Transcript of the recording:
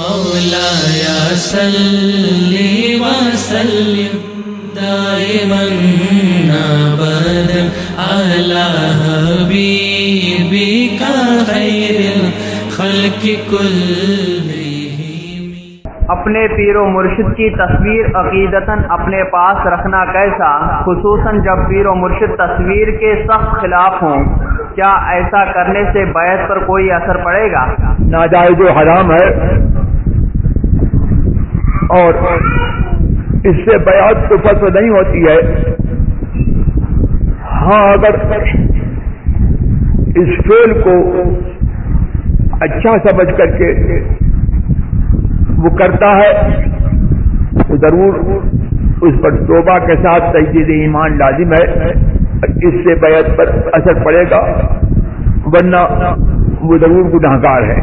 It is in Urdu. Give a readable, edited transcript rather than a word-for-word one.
مولایا صلی وسلم دائما ابدا علی حبیبک خیر الخلق کلہم۔ اپنے پیر و مرشد کی تصویر عقیدتاً اپنے پاس رکھنا کیسا، خصوصاً جب پیر و مرشد تصویر کے سخت خلاف ہوں؟ کیا ایسا کرنے سے بیعت پر کوئی اثر پڑے گا؟ ناجائز و حرام ہے، اور اس سے بیعت تو فسخ نہیں ہوتی ہے۔ ہاں، اگر اس فعل کو اچھا سمجھ کر کے وہ کرتا ہے تو ضرور اس پر توبہ کے ساتھ تجدید ایمان لازم ہے، اس سے بیعت پر اثر پڑے گا، ورنہ وہ ضرور گناہگار ہے۔